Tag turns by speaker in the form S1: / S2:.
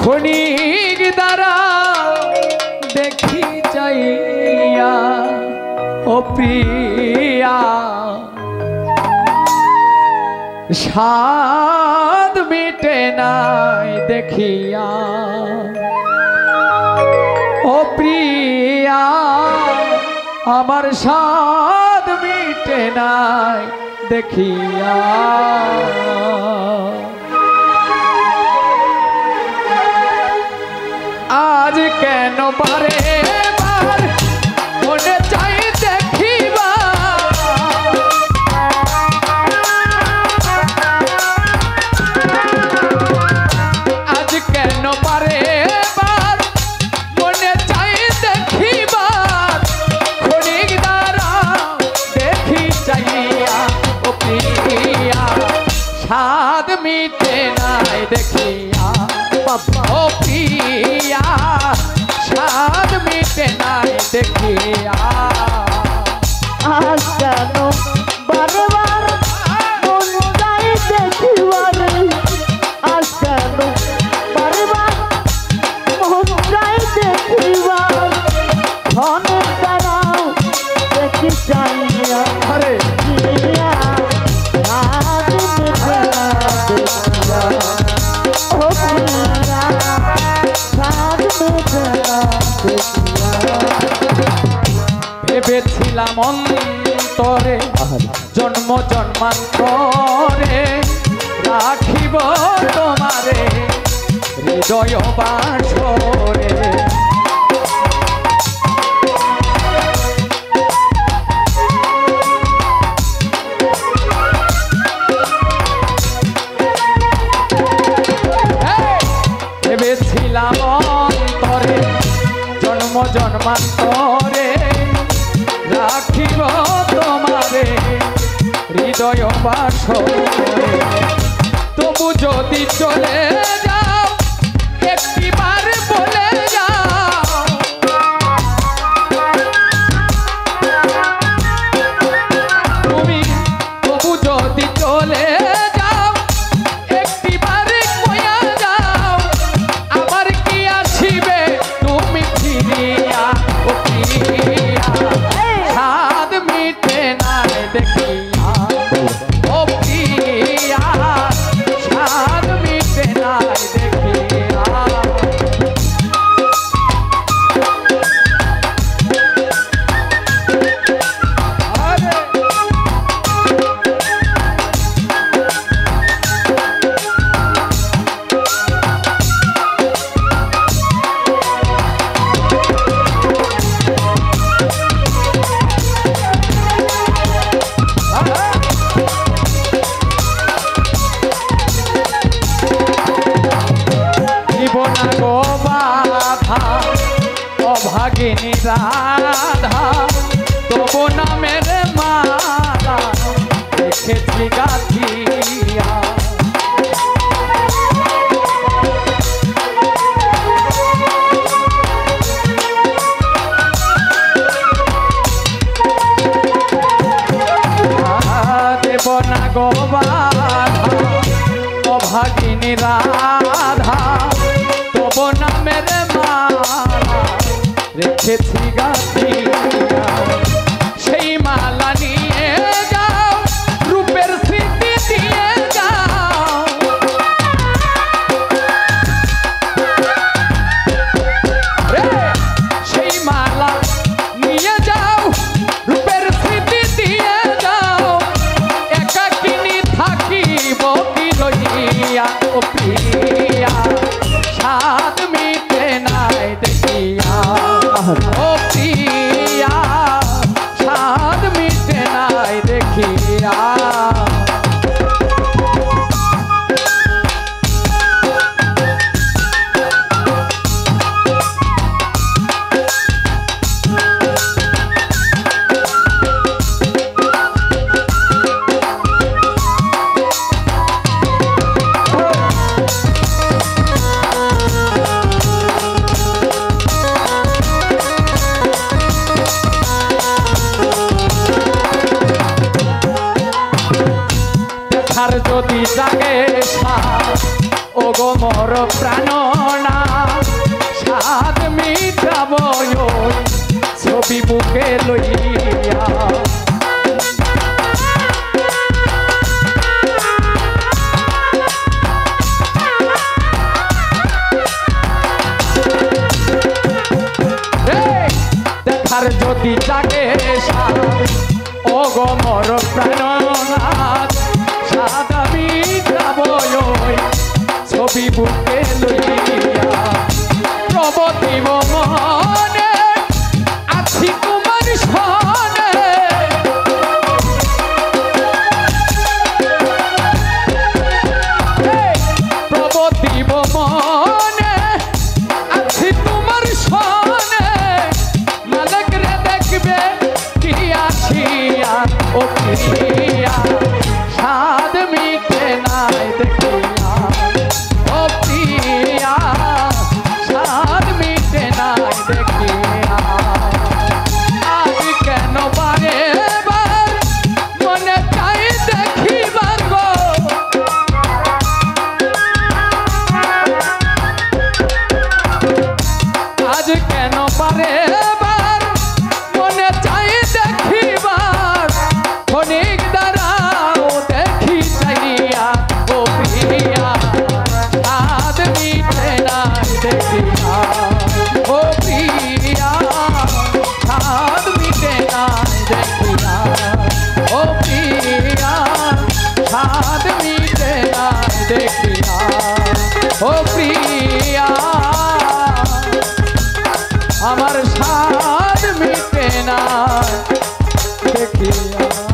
S1: ক্ষণিক দ্বারা দেখি যাইয়া ও প্রিয়া স্বাদ মিটে নাই দেখিয়া ও প্রিয়া আমার স্বাদ মিটে নাই দেখিয়া আজ কেন বারে বার মনে চাই দেখিবা আজ কেন বারে বার মনে চাই দেখিবা ক্ষণিক দ্বারা দেখি চাইয়া ও প্রিয়া স্বাদ মিটে নাই দেখিয়া ও প্রিয়া স্বাদ মিটে নাই দেখিয়া
S2: আজ কেন বারবার মন চাই দেখিবার আজ কেন বারবার মন চাই দেখিবার ক্ষণের দ্বারাও দেখি চাইয়া
S1: আরে
S2: প্রিয়া স্বাদ মিটে না দেখিয়া ও প্রিয়া স্বাদ মিটে না দেখিয়া
S1: ভেবেছিলাম অন্তরে জন্ম জন্মান্তরে রাখিব তোমারে হৃদয় বাসরে ভেবেছিলাম অন্তরে জন্ম জন্মান্তরে রাখিব তোমারে হৃদয় বাসরে তবু যদি চলে যাও একটিবার বলে যাও তুমি তবু যদি চলে যাও একটিবার কইয়া যাও আবার কি আসিবে তুমি ফিরিয়া ও প্রিয়া স্বাদ মিটে নাই দেখিয়া ও প্রিয়া স্বাদ মিটে নাই দেখিয়া আরে জীবনা গো বাধা অভাগিনী রাধা তবু নামের মালা দেখেছি গাথিয়া দেবনা গো বাধা অভাগিনী রাধা তবু নামের মালা রেখেছি গাথিয়া সেই মালা নিয়ে যাও রূপের স্মৃতি দিয়ে যাও রে সেই মালা নিয়ে যাও রূপের স্মৃতি দিয়ে যাও একাকিনী থাকিব কি রইয়া ও প্রিয়া স্বাদ মিটে নাই দেখিয়া ও প্রিয়া যদি জাগে ও গো মোর প্রাণনা সাদ মিটাব ছবি বুকে লইয়া দেখার যদি জাগে ও গো মোর প্রাণনাথ সাদা মিটাব ছবি বুকে লইয়া প্রবতিব মনে আছি তোমার সনে প্রবতিব মনে আছি তোমার সনে মালিক রে দেখবে কি আসিয়া ও প্রিয়া সাদ মিটে নাই দেখিয়া ও প্রিয়া সাদ মিটে নাই দেখিয়া আজ কেন বারে বার মনে চাই দেখিবা গো আজ কেন বারে বার মনে চাই দেখিবার ক্ষণিক দাঁড়াও দেখি চাইয়া ও প্রিয়া সাদ মিটে নাই দেখিয়া ও প্রিয়া সাদ মিটে নাই দেখিয়া ও প্রিয়া সাদ মিটে নাই দেখিয়া ও প্রিয়া আমার সাদ মিটে না দেখিয়া।